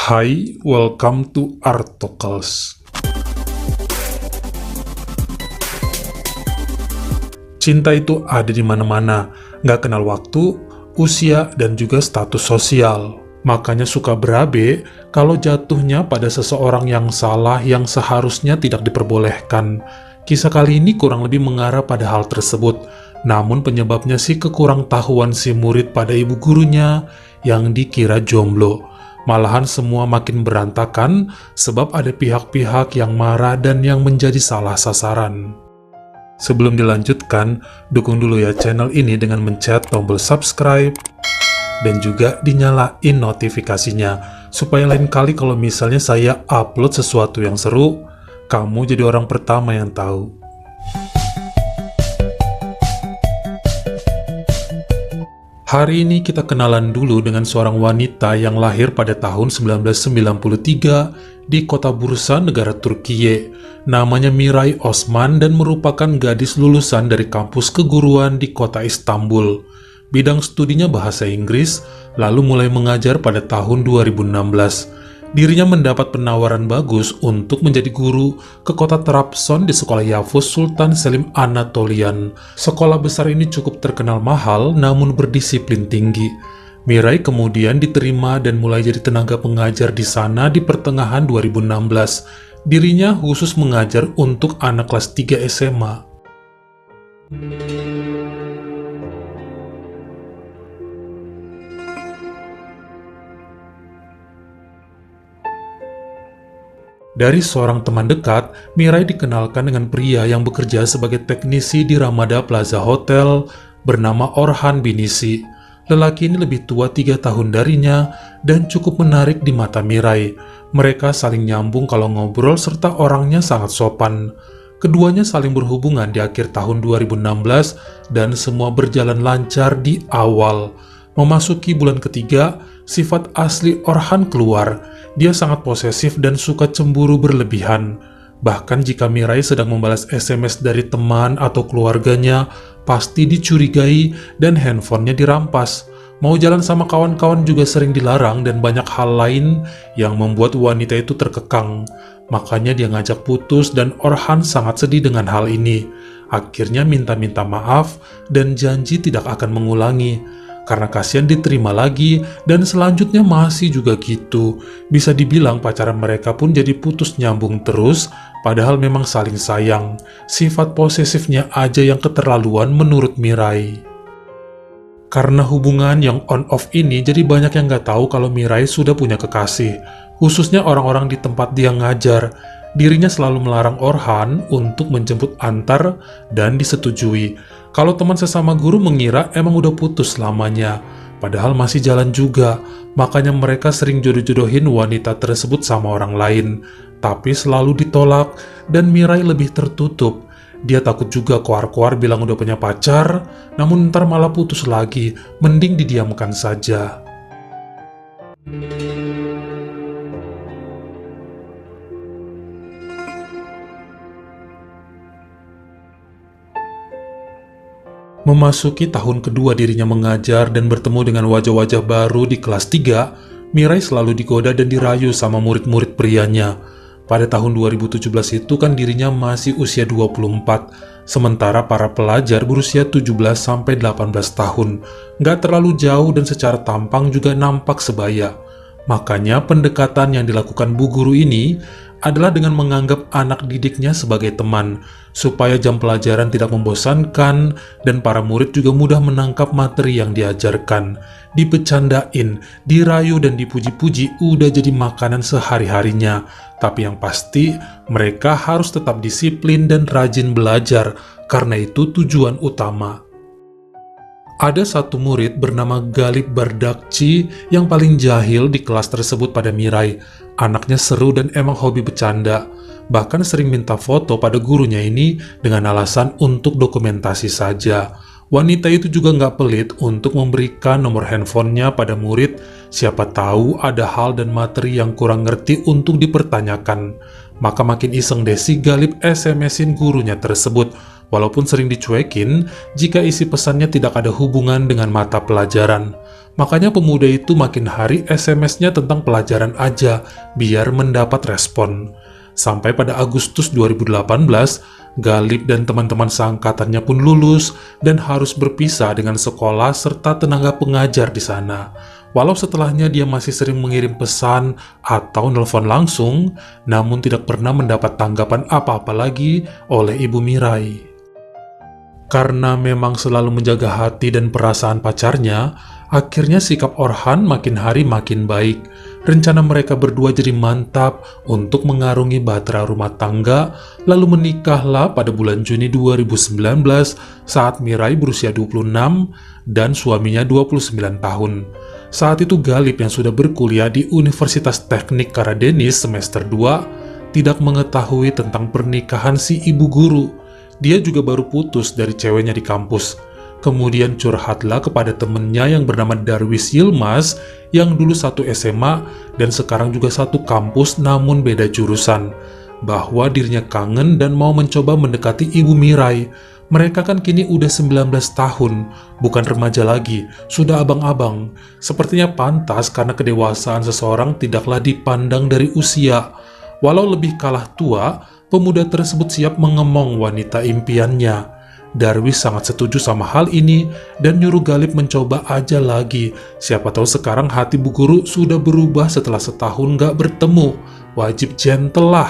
Hai, welcome to Art Talks. Cinta itu ada di mana-mana, nggak kenal waktu, usia, dan juga status sosial. Makanya suka berabe kalau jatuhnya pada seseorang yang salah yang seharusnya tidak diperbolehkan. Kisah kali ini kurang lebih mengarah pada hal tersebut, namun penyebabnya sih kekurangtahuan si murid pada ibu gurunya yang dikira jomblo. Malahan semua makin berantakan sebab ada pihak-pihak yang marah dan yang menjadi salah sasaran. Sebelum dilanjutkan, dukung dulu ya channel ini dengan mencet tombol subscribe dan juga dinyalain notifikasinya supaya lain kali kalau misalnya saya upload sesuatu yang seru, kamu jadi orang pertama yang tahu. Hari ini kita kenalan dulu dengan seorang wanita yang lahir pada tahun 1993 di kota Bursa, negara Turkiye. Namanya Miray Osman dan merupakan gadis lulusan dari kampus keguruan di kota Istanbul. Bidang studinya bahasa Inggris, lalu mulai mengajar pada tahun 2016. Dirinya mendapat penawaran bagus untuk menjadi guru ke kota Trabzon di sekolah Yavuz Sultan Selim Anatolian. Sekolah besar ini cukup terkenal mahal namun berdisiplin tinggi. Miray kemudian diterima dan mulai jadi tenaga pengajar di sana di pertengahan 2016. Dirinya khusus mengajar untuk anak kelas 3 SMA. Dari seorang teman dekat, Miray dikenalkan dengan pria yang bekerja sebagai teknisi di Ramada Plaza Hotel bernama Orhan Binisi. Lelaki ini lebih tua 3 tahun darinya dan cukup menarik di mata Miray. Mereka saling nyambung kalau ngobrol serta orangnya sangat sopan. Keduanya saling berhubungan di akhir tahun 2016 dan semua berjalan lancar di awal. Memasuki bulan ketiga, sifat asli Orhan keluar. Dia sangat posesif dan suka cemburu berlebihan. Bahkan jika Miray sedang membalas SMS dari teman atau keluarganya, pasti dicurigai dan handphonenya dirampas. Mau jalan sama kawan-kawan juga sering dilarang dan banyak hal lain yang membuat wanita itu terkekang. Makanya dia ngajak putus dan Orhan sangat sedih dengan hal ini. Akhirnya minta-minta maaf dan janji tidak akan mengulangi. Karena kasihan diterima lagi dan selanjutnya masih juga gitu. Bisa dibilang pacaran mereka pun jadi putus nyambung terus, padahal memang saling sayang. Sifat posesifnya aja yang keterlaluan menurut Miray. Karena hubungan yang on-off ini, jadi banyak yang gak tahu kalau Miray sudah punya kekasih. Khususnya orang-orang di tempat dia ngajar. Dirinya selalu melarang Orhan untuk menjemput antar dan disetujui. Kalau teman sesama guru mengira emang udah putus selamanya, padahal masih jalan juga. Makanya mereka sering jodoh-jodohin wanita tersebut sama orang lain. Tapi selalu ditolak dan Miray lebih tertutup. Dia takut juga koar-koar bilang udah punya pacar, namun ntar malah putus lagi. Mending didiamkan saja. Memasuki tahun kedua dirinya mengajar dan bertemu dengan wajah-wajah baru di kelas 3, Miray selalu digoda dan dirayu sama murid-murid prianya. Pada tahun 2017 itu kan dirinya masih usia 24, sementara para pelajar berusia 17-18 tahun. Nggak terlalu jauh dan secara tampang juga nampak sebaya. Makanya pendekatan yang dilakukan bu guru ini adalah dengan menganggap anak didiknya sebagai teman, supaya jam pelajaran tidak membosankan dan para murid juga mudah menangkap materi yang diajarkan. Dibecandain, dirayu dan dipuji-puji udah jadi makanan sehari-harinya. Tapi yang pasti, mereka harus tetap disiplin dan rajin belajar, karena itu tujuan utama. Ada satu murid bernama Galip Bardakci yang paling jahil di kelas tersebut pada Miray. Anaknya seru dan emang hobi bercanda. Bahkan sering minta foto pada gurunya ini dengan alasan untuk dokumentasi saja. Wanita itu juga nggak pelit untuk memberikan nomor handphonenya pada murid. Siapa tahu ada hal dan materi yang kurang ngerti untuk dipertanyakan. Maka makin iseng deh si Galip SMS-in gurunya tersebut. Walaupun sering dicuekin jika isi pesannya tidak ada hubungan dengan mata pelajaran. Makanya pemuda itu makin hari SMS-nya tentang pelajaran aja, biar mendapat respon. Sampai pada Agustus 2018, Galip dan teman-teman seangkatannya pun lulus dan harus berpisah dengan sekolah serta tenaga pengajar di sana. Walau setelahnya dia masih sering mengirim pesan atau nelpon langsung, namun tidak pernah mendapat tanggapan apa-apa lagi oleh Ibu Mirai. Karena memang selalu menjaga hati dan perasaan pacarnya, akhirnya sikap Orhan makin hari makin baik. Rencana mereka berdua jadi mantap untuk mengarungi bahtera rumah tangga, lalu menikahlah pada bulan Juni 2019 saat Mirai berusia 26 dan suaminya 29 tahun. Saat itu Galip yang sudah berkuliah di Universitas Teknik Karadenis semester 2 tidak mengetahui tentang pernikahan si ibu guru. Dia juga baru putus dari ceweknya di kampus. Kemudian curhatlah kepada temennya yang bernama Darwis Yilmaz yang dulu satu SMA dan sekarang juga satu kampus namun beda jurusan, bahwa dirinya kangen dan mau mencoba mendekati Ibu Mirai. Mereka kan kini udah 19 tahun, bukan remaja lagi, sudah abang-abang. Sepertinya pantas karena kedewasaan seseorang tidaklah dipandang dari usia. Walau lebih kalah tua, pemuda tersebut siap mengemong wanita impiannya. Darwis sangat setuju sama hal ini dan nyuruh Galip mencoba aja lagi. Siapa tahu sekarang hati Bu Guru sudah berubah setelah setahun gak bertemu. Wajib gentle lah.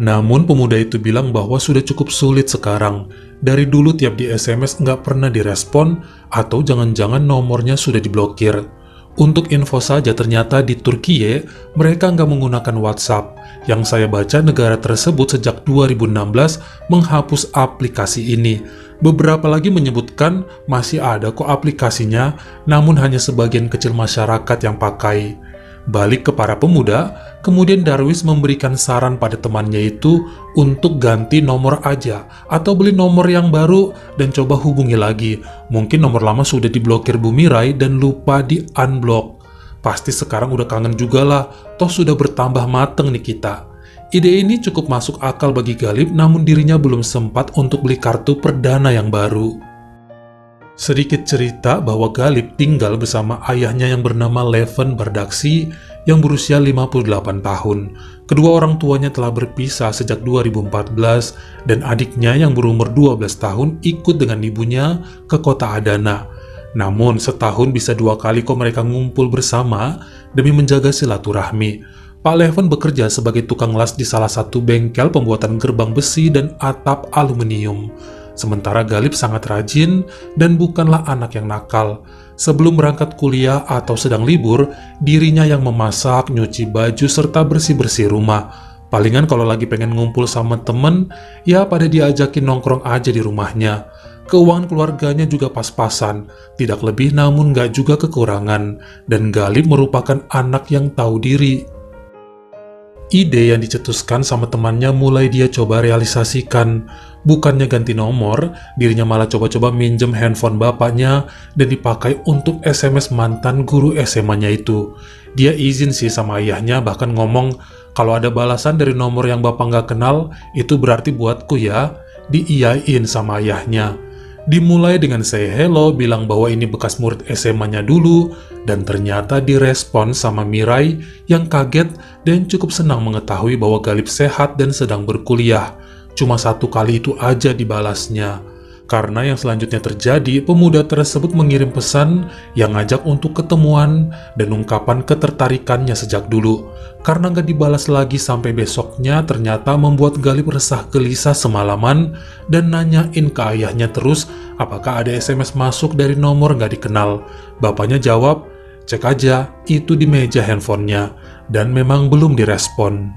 Namun pemuda itu bilang bahwa sudah cukup sulit sekarang. Dari dulu tiap di SMS nggak pernah direspon atau jangan-jangan nomornya sudah diblokir. Untuk info saja ternyata di Turkiye mereka nggak menggunakan WhatsApp. Yang saya baca negara tersebut sejak 2016 menghapus aplikasi ini. Beberapa lagi menyebutkan masih ada kok aplikasinya, namun hanya sebagian kecil masyarakat yang pakai. Balik ke para pemuda, kemudian Darwis memberikan saran pada temannya itu untuk ganti nomor aja atau beli nomor yang baru dan coba hubungi lagi. Mungkin nomor lama sudah diblokir Bu Mirai dan lupa di-unblock. Pasti sekarang udah kangen juga lah, toh sudah bertambah mateng nih kita. Ide ini cukup masuk akal bagi Galip, namun dirinya belum sempat untuk beli kartu perdana yang baru. Sedikit cerita bahwa Galip tinggal bersama ayahnya yang bernama Leven Bardaksi yang berusia 58 tahun. Kedua orang tuanya telah berpisah sejak 2014 dan adiknya yang berumur 12 tahun ikut dengan ibunya ke kota Adana. Namun setahun bisa 2 kali kok mereka ngumpul bersama demi menjaga silaturahmi. Pak Leven bekerja sebagai tukang las di salah satu bengkel pembuatan gerbang besi dan atap aluminium. Sementara Galip sangat rajin dan bukanlah anak yang nakal. Sebelum berangkat kuliah atau sedang libur, dirinya yang memasak, nyuci baju, serta bersih-bersih rumah. Palingan kalau lagi pengen ngumpul sama temen, ya pada diajakin nongkrong aja di rumahnya. Keuangan keluarganya juga pas-pasan, tidak lebih namun gak juga kekurangan, dan Galip merupakan anak yang tahu diri. Ide yang dicetuskan sama temannya mulai dia coba realisasikan. Bukannya ganti nomor, dirinya malah coba-coba minjem handphone bapaknya dan dipakai untuk SMS mantan guru SMA-nya itu. Dia izin sih sama ayahnya, bahkan ngomong, kalau ada balasan dari nomor yang bapak nggak kenal, itu berarti buatku ya. Diiyain sama ayahnya. Dimulai dengan say hello, bilang bahwa ini bekas murid SMA-nya dulu, dan ternyata direspon sama Mirai yang kaget dan cukup senang mengetahui bahwa Galip sehat dan sedang berkuliah. Cuma 1 kali itu aja dibalasnya. Karena yang selanjutnya terjadi, pemuda tersebut mengirim pesan yang ngajak untuk ketemuan dan ungkapan ketertarikannya sejak dulu. Karena nggak dibalas lagi sampai besoknya, ternyata membuat Galip resah gelisah semalaman dan nanyain ke ayahnya terus apakah ada SMS masuk dari nomor nggak dikenal. Bapaknya jawab, cek aja, itu di meja handphonenya, dan memang belum direspon.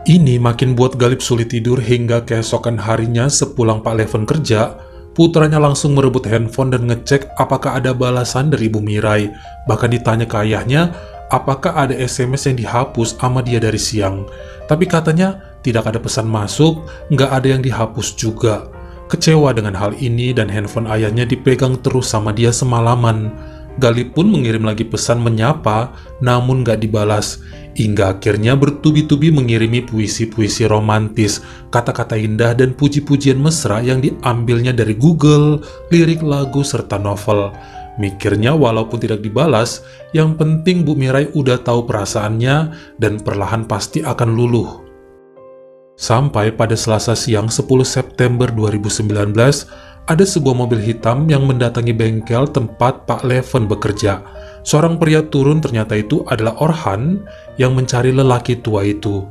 Ini makin buat Galip sulit tidur hingga keesokan harinya sepulang Pak Leven kerja, putranya langsung merebut handphone dan ngecek apakah ada balasan dari Ibu Mirai. Bahkan ditanya ke ayahnya, apakah ada SMS yang dihapus sama dia dari siang. Tapi katanya tidak ada pesan masuk, nggak ada yang dihapus juga. Kecewa dengan hal ini dan handphone ayahnya dipegang terus sama dia semalaman. Galip pun mengirim lagi pesan menyapa, namun nggak dibalas. Hingga akhirnya bertubi-tubi mengirimi puisi-puisi romantis, kata-kata indah dan puji-pujian mesra yang diambilnya dari Google, lirik lagu, serta novel. Mikirnya walaupun tidak dibalas, yang penting Bu Mirai udah tahu perasaannya dan perlahan pasti akan luluh. Sampai pada Selasa siang 10 September 2019, ada sebuah mobil hitam yang mendatangi bengkel tempat Pak Leven bekerja. Seorang pria turun, ternyata itu adalah Orhan yang mencari lelaki tua itu.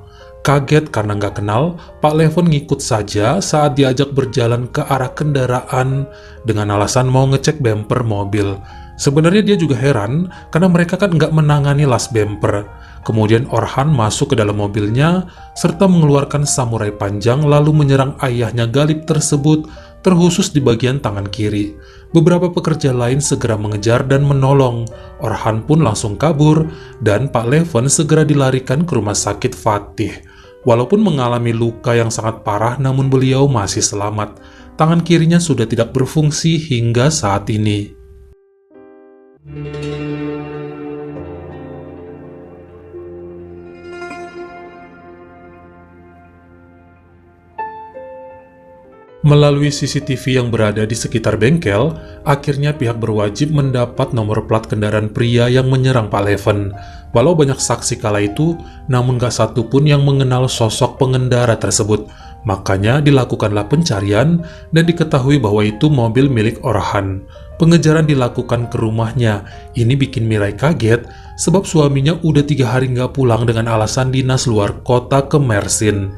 Kaget karena nggak kenal, Pak Leven ngikut saja saat diajak berjalan ke arah kendaraan dengan alasan mau ngecek bemper mobil. Sebenarnya dia juga heran karena mereka kan nggak menangani las bemper. Kemudian Orhan masuk ke dalam mobilnya serta mengeluarkan samurai panjang lalu menyerang ayahnya Galip tersebut terkhusus di bagian tangan kiri. Beberapa pekerja lain segera mengejar dan menolong. Orhan pun langsung kabur dan Pak Leven segera dilarikan ke rumah sakit Fatih. Walaupun mengalami luka yang sangat parah, namun beliau masih selamat. Tangan kirinya sudah tidak berfungsi hingga saat ini. Melalui CCTV yang berada di sekitar bengkel, akhirnya pihak berwajib mendapat nomor plat kendaraan pria yang menyerang Pak Leven. Walau banyak saksi kala itu, namun gak satu pun yang mengenal sosok pengendara tersebut. Makanya dilakukanlah pencarian dan diketahui bahwa itu mobil milik Orhan. Pengejaran dilakukan ke rumahnya. Ini bikin Mirai kaget sebab suaminya udah 3 hari gak pulang dengan alasan dinas luar kota ke Mersin.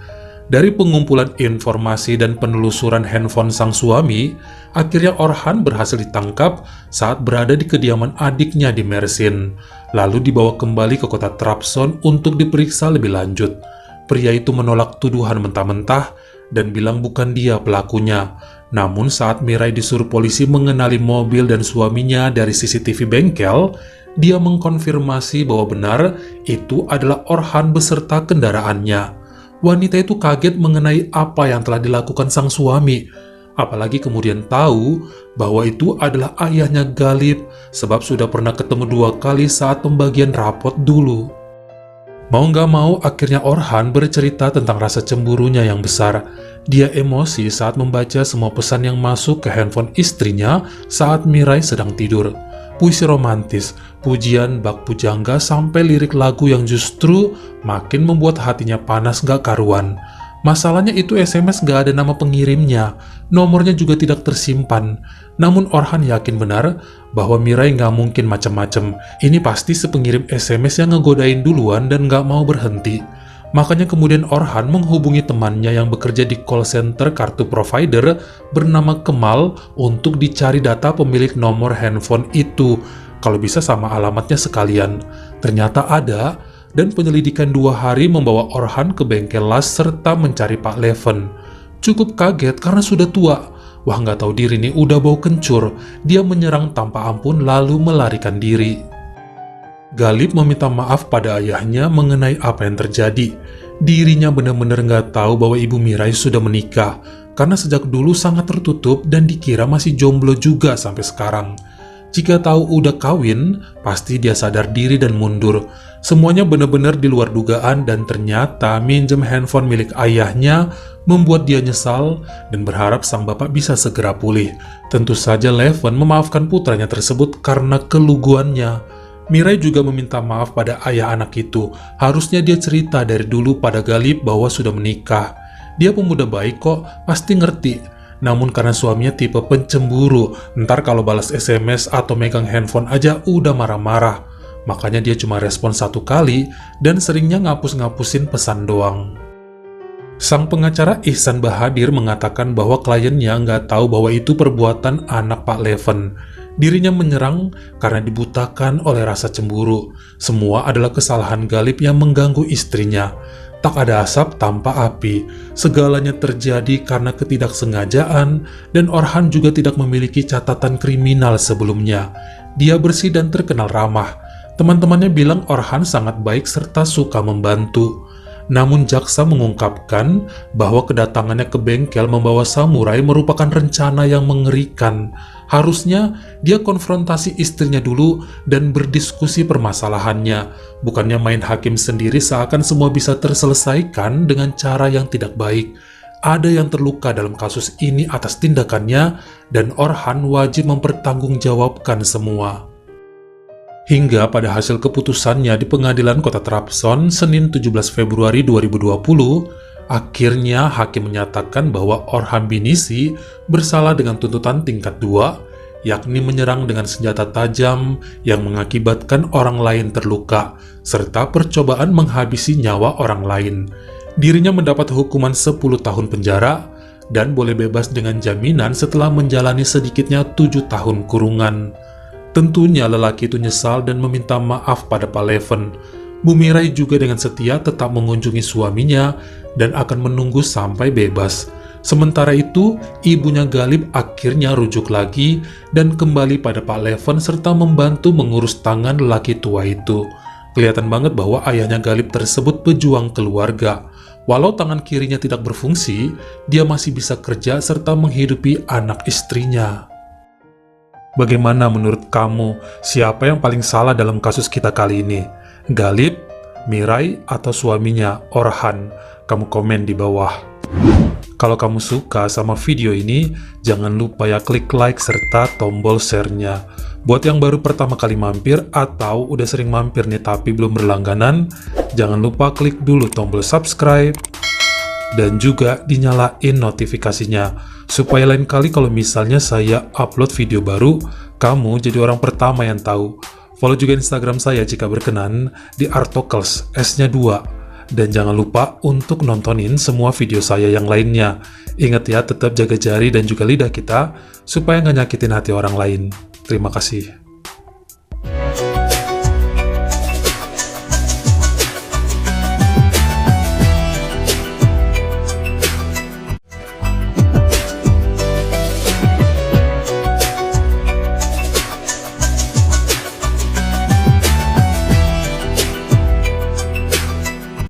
Dari pengumpulan informasi dan penelusuran handphone sang suami, akhirnya Orhan berhasil ditangkap saat berada di kediaman adiknya di Mersin, lalu dibawa kembali ke kota Trabzon untuk diperiksa lebih lanjut. Pria itu menolak tuduhan mentah-mentah dan bilang bukan dia pelakunya. Namun saat Mirai disuruh polisi mengenali mobil dan suaminya dari CCTV bengkel, dia mengkonfirmasi bahwa benar itu adalah Orhan beserta kendaraannya. Wanita itu kaget mengenai apa yang telah dilakukan sang suami, apalagi kemudian tahu bahwa itu adalah ayahnya Galip sebab sudah pernah ketemu 2 kali saat pembagian rapot dulu. Mau nggak mau, akhirnya Orhan bercerita tentang rasa cemburunya yang besar. Dia emosi saat membaca semua pesan yang masuk ke handphone istrinya saat Mirai sedang tidur. Puisi romantis, pujian bak pujangga sampai lirik lagu yang justru makin membuat hatinya panas gak karuan. Masalahnya itu SMS gak ada nama pengirimnya, nomornya juga tidak tersimpan. Namun Orhan yakin benar bahwa Mirai gak mungkin macem-macem. Ini pasti sepengirim SMS yang ngegodain duluan dan gak mau berhenti. Makanya kemudian Orhan menghubungi temannya yang bekerja di call center kartu provider bernama Kemal untuk dicari data pemilik nomor handphone itu. Kalau bisa sama alamatnya sekalian. Ternyata ada, dan penyelidikan 2 hari membawa Orhan ke bengkel las serta mencari Pak Leven. Cukup kaget karena sudah tua. Wah, nggak tahu diri nih, udah bau kencur. Dia menyerang tanpa ampun lalu melarikan diri. Galip meminta maaf pada ayahnya mengenai apa yang terjadi. Dirinya benar-benar nggak tahu bahwa ibu Mirai sudah menikah, karena sejak dulu sangat tertutup dan dikira masih jomblo juga sampai sekarang. Jika tahu udah kawin, pasti dia sadar diri dan mundur. Semuanya benar-benar di luar dugaan dan ternyata minjem handphone milik ayahnya membuat dia nyesal dan berharap sang bapak bisa segera pulih. Tentu saja Leven memaafkan putranya tersebut karena keluguannya. Mirai juga meminta maaf pada ayah anak itu. Harusnya dia cerita dari dulu pada Galip bahwa sudah menikah. Dia pemuda baik kok, pasti ngerti. Namun karena suaminya tipe pencemburu, ntar kalau balas SMS atau megang handphone aja udah marah-marah. Makanya dia cuma respon 1 kali dan seringnya ngapus-ngapusin pesan doang. Sang pengacara Ihsan Bahadir mengatakan bahwa kliennya nggak tahu bahwa itu perbuatan anak Pak Leven. Dirinya menyerang karena dibutakan oleh rasa cemburu. Semua adalah kesalahan Galip yang mengganggu istrinya. Tak ada asap tanpa api. Segalanya terjadi karena ketidaksengajaan dan Orhan juga tidak memiliki catatan kriminal sebelumnya. Dia bersih dan terkenal ramah. Teman-temannya bilang Orhan sangat baik serta suka membantu. Namun jaksa mengungkapkan bahwa kedatangannya ke bengkel membawa samurai merupakan rencana yang mengerikan. Harusnya dia konfrontasi istrinya dulu dan berdiskusi permasalahannya, bukannya main hakim sendiri seakan semua bisa terselesaikan dengan cara yang tidak baik. ada yang terluka dalam kasus ini atas tindakannya dan Orhan wajib mempertanggungjawabkan semua. Hingga pada hasil keputusannya di Pengadilan Kota Trabzon Senin 17 Februari 2020, akhirnya hakim menyatakan bahwa Orhan Binisi bersalah dengan tuntutan tingkat 2, yakni menyerang dengan senjata tajam yang mengakibatkan orang lain terluka, serta percobaan menghabisi nyawa orang lain. Dirinya mendapat hukuman 10 tahun penjara dan boleh bebas dengan jaminan setelah menjalani sedikitnya 7 tahun kurungan. Tentunya lelaki itu nyesal dan meminta maaf pada Pak Leven. Bu Mirai juga dengan setia tetap mengunjungi suaminya dan akan menunggu sampai bebas. Sementara itu, ibunya Galip akhirnya rujuk lagi dan kembali pada Pak Leven serta membantu mengurus tangan lelaki tua itu. Kelihatan banget bahwa ayahnya Galip tersebut pejuang keluarga. Walau tangan kirinya tidak berfungsi, dia masih bisa kerja serta menghidupi anak istrinya. Bagaimana menurut kamu, siapa yang paling salah dalam kasus kita kali ini? Galip, Mirai, atau suaminya, Orhan? Kamu komen di bawah. Kalau kamu suka sama video ini, jangan lupa ya klik like serta tombol share-nya. Buat yang baru pertama kali mampir atau udah sering mampir nih tapi belum berlangganan, jangan lupa klik dulu tombol subscribe dan juga dinyalain notifikasinya supaya lain kali kalau misalnya saya upload video baru, kamu jadi orang pertama yang tahu. Follow juga Instagram saya jika berkenan di Artokels, S-nya 2. Dan jangan lupa untuk nontonin semua video saya yang lainnya. Ingat ya, tetap jaga jari dan juga lidah kita supaya nggak nyakitin hati orang lain. Terima kasih.